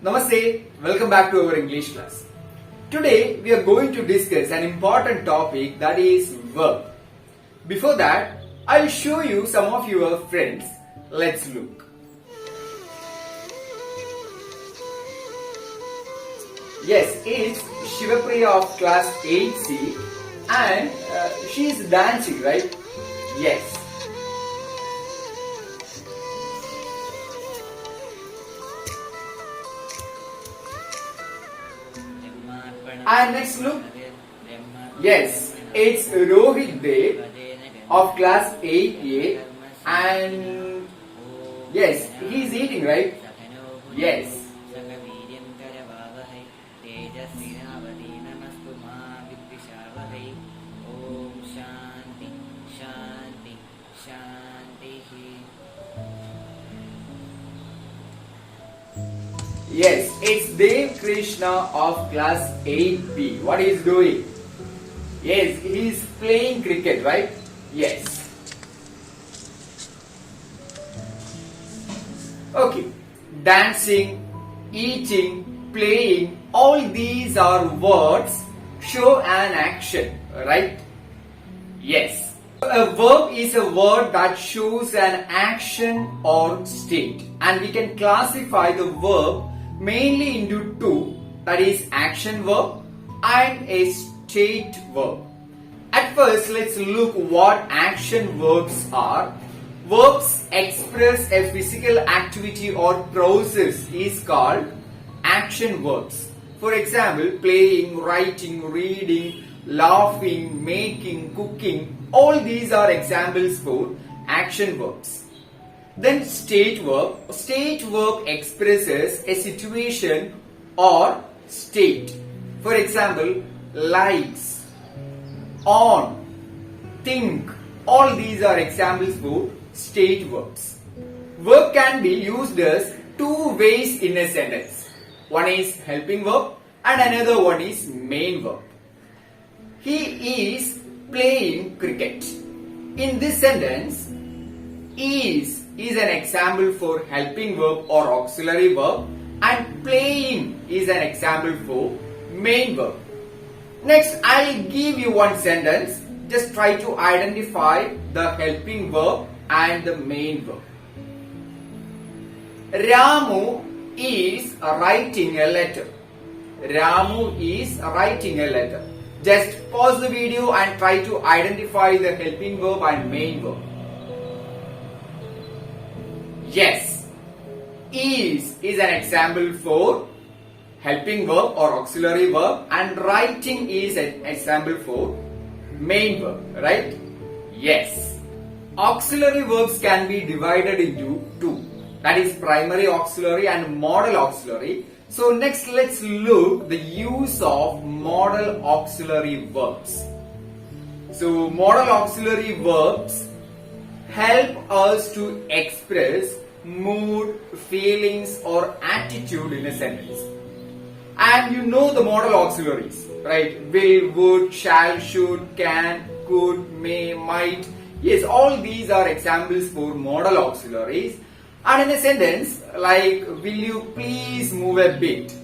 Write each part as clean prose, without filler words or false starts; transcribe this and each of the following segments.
Namaste, welcome back to our English class. Today we are going to discuss an important topic, that is verb. Before that, I'll show you some of your friends. Let's look. Yes, it's Shivapriya of class 8C and she is dancing, right? Yes. And next look. Yes, it's Rohit Dev of class 8A and yes, he's eating, right? Yes. Yes, it's Dev Krishna of class 8B. What he is doing? Yes, he is playing cricket, right? Yes. Okay. Dancing, eating, playing, all these are words show an action, right? Yes. A verb is a word that shows an action or state, and we can classify the verb mainly into two, that is action verb and a state verb. At first, let's look what action verbs are. Verbs express a physical activity or process is called action verbs. For example, playing, writing, reading, laughing, making, cooking, all these are examples for action verbs. Then state verb. State verb expresses a situation or state. For example, likes, on, think, all these are examples for state verbs. Verb can be used as two ways in a sentence. One is helping verb and another one is main verb. He is playing cricket. In this sentence, is an example for helping verb or auxiliary verb and playing is an example for main verb. Next, I'll give you one sentence. Just try to identify the helping verb and the main verb. Ramu is writing a letter. Ramu is writing a letter. Just pause the video and try to identify the helping verb and main verb. Yes, is an example for helping verb or auxiliary verb and writing is an example for main verb, right? Yes. Auxiliary verbs can be divided into two, that is primary auxiliary and modal auxiliary. So next let's look the use of modal auxiliary verbs. So modal auxiliary verbs help us to express mood, feelings or attitude in a sentence. And you know the modal auxiliaries, right? Will, would, shall, should, can, could, may, might. Yes, all these are examples for modal auxiliaries. And in a sentence like, will you please move a bit?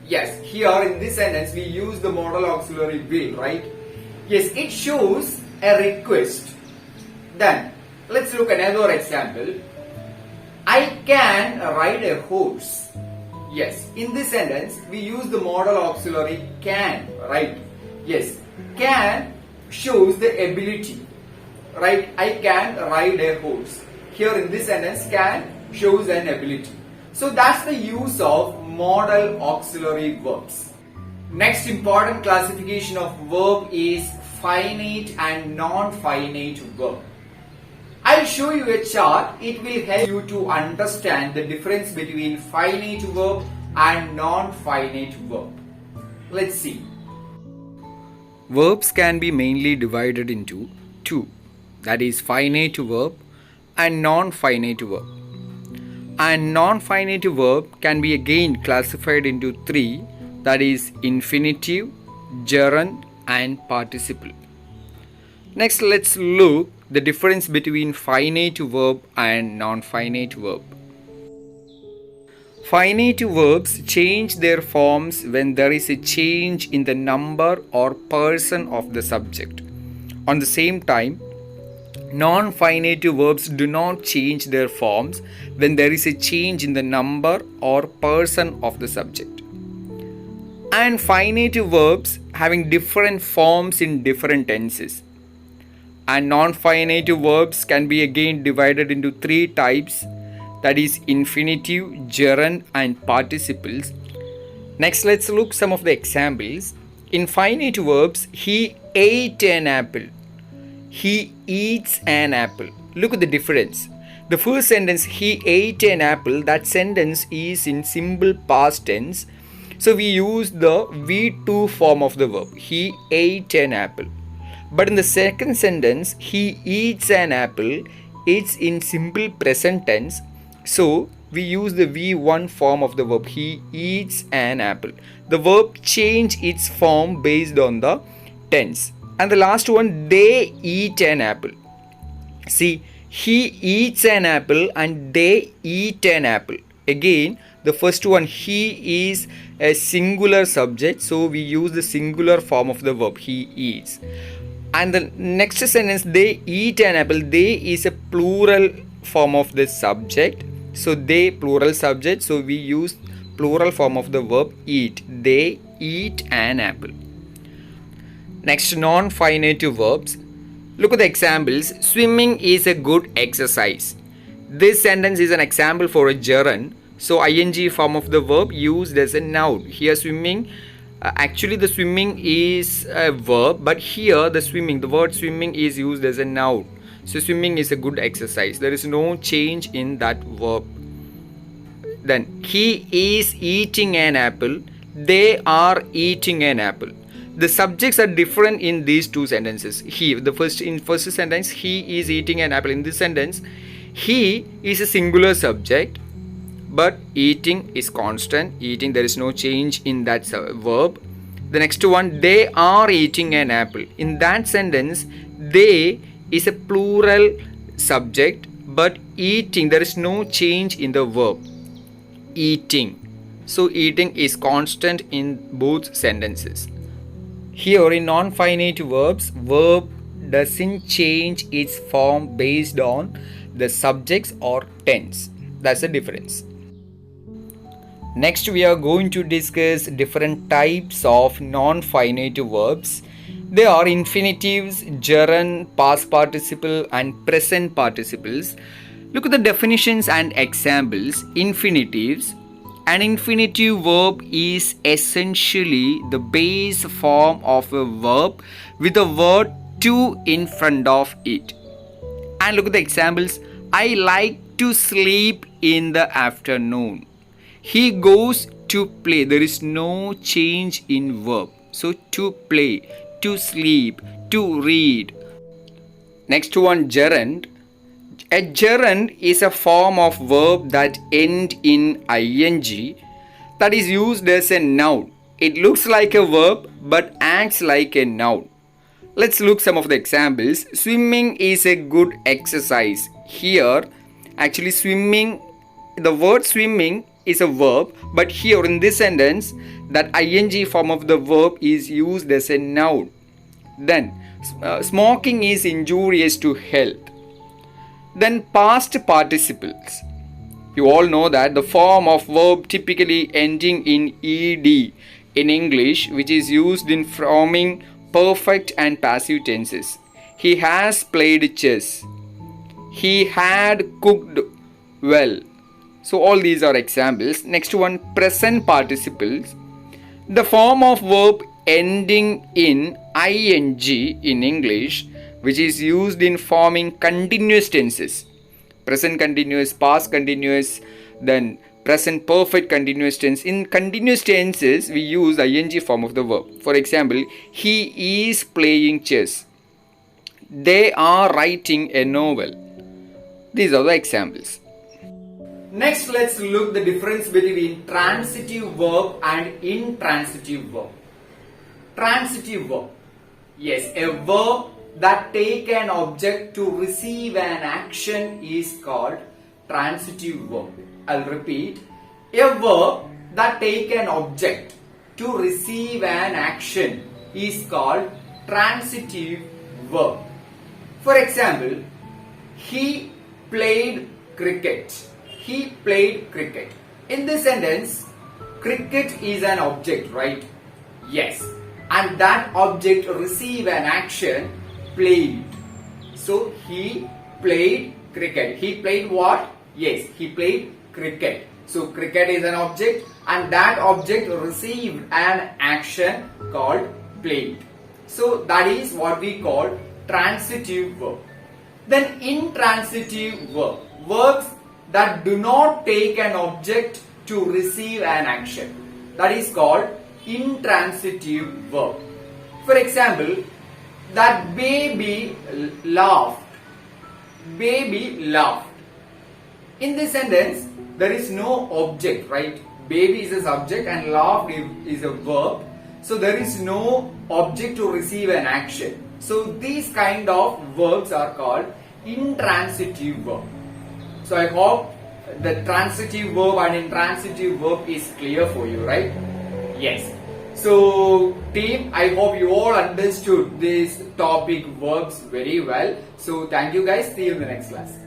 Yes, here in this sentence we use the modal auxiliary will, right? Yes, it shows a request. Then let's look another example. I can ride a horse. Yes, in this sentence we use the modal auxiliary can, right? Yes, can shows the ability, right? I can ride a horse. Here in this sentence can shows an ability. So that's the use of modal auxiliary verbs. Next important classification of verb is finite and non-finite verb. I'll show you a chart. It will help you to understand the difference between finite verb and non-finite verb. Let's see. Verbs can be mainly divided into two, that is finite verb and non-finite verb. And non-finite verb can be again classified into three, that is infinitive, gerund and participle. Next, let's look the difference between finite verb and non-finite verb. Finite verbs change their forms when there is a change in the number or person of the subject. On the same time, non-finite verbs do not change their forms when there is a change in the number or person of the subject. And finite verbs having different forms in different tenses. And non-finite verbs can be again divided into three types, that is infinitive, gerund and participles. Next, let's look some of the examples. In finite verbs, he ate an apple. He eats an apple. Look at the difference. The first sentence, he ate an apple, that sentence is in simple past tense. So we use the V2 form of the verb. He ate an apple. But in the second sentence, he eats an apple, it's in simple present tense. So we use the V1 form of the verb. He eats an apple. The verb change its form based on the tense. And the last one, they eat an apple. See, he eats an apple and they eat an apple. Again, the first one, he is a singular subject, so we use the singular form of the verb. He eats. And the next sentence, they eat an apple. They is a plural form of the subject. So they plural subject. So we use plural form of the verb eat. They eat an apple. Next, non-finite verbs. Look at the examples. Swimming is a good exercise. This sentence is an example for a gerund. So ing form of the verb used as a noun. Here swimming, actually the swimming is a verb, but here the word swimming is used as a noun. So swimming is a good exercise. There is no change in that verb. Then he is eating an apple. They are eating an apple. The subjects are different in these two sentences. In first sentence, he is eating an apple. In this sentence, he is a singular subject, but eating is constant. Eating, there is no change in that verb. The next one, they are eating an apple. In that sentence, they is a plural subject, but eating, there is no change in the verb. Eating. So eating is constant in both sentences. Here in non-finite verbs, verb doesn't change its form based on the subjects or tense. That's the difference. Next, we are going to discuss different types of non-finite verbs. They are infinitives, gerund, past participle and present participles. Look at the definitions and examples. Infinitives. An infinitive verb is essentially the base form of a verb with a word to in front of it. And look at the examples. I like to sleep in the afternoon. He goes to play. There is no change in verb. So to play, to sleep, to read. Next one, gerund. A gerund is a form of verb that end in ing, that is used as a noun. It looks like a verb but acts like a noun. Let's look some of the examples. Swimming is a good exercise. Here, actually swimming, the word swimming is a verb, but here in this sentence, that ing form of the verb is used as a noun. Then, smoking is injurious to health. Then past participles. You all know that the form of verb typically ending in ed in English, which is used in forming perfect and passive tenses. He has played chess. He had cooked well. So all these are examples. Next one, present participles. The form of verb ending in ing in English, which is used in forming continuous tenses. Present continuous, past continuous, then present perfect continuous tense. In continuous tenses, we use the ing form of the verb. For example, he is playing chess. They are writing a novel. These are the examples. Next, let's look the difference between transitive verb and intransitive verb. Transitive verb. Yes, a verb that take an object to receive an action is called transitive verb. I'll repeat. A verb that take an object to receive an action is called transitive verb. For example, he played cricket. He played cricket. In this sentence, cricket is an object, right? Yes. And that object receive an action, played. So he played cricket. He played what? Yes, he played cricket. So cricket is an object and that object received an action called played. So that is what we call transitive verb. Then intransitive verb, verbs that do not take an object to receive an action, that is called intransitive verb. For example, that baby laughed. Baby laughed. In this sentence, there is no object, right? Baby is a subject and laughed is a verb. So there is no object to receive an action. So these kind of verbs are called intransitive verb. So I hope the transitive verb and intransitive verb is clear for you, right? Yes. So team, I hope you all understood this topic verbs very well. So thank you guys. See you in the next class.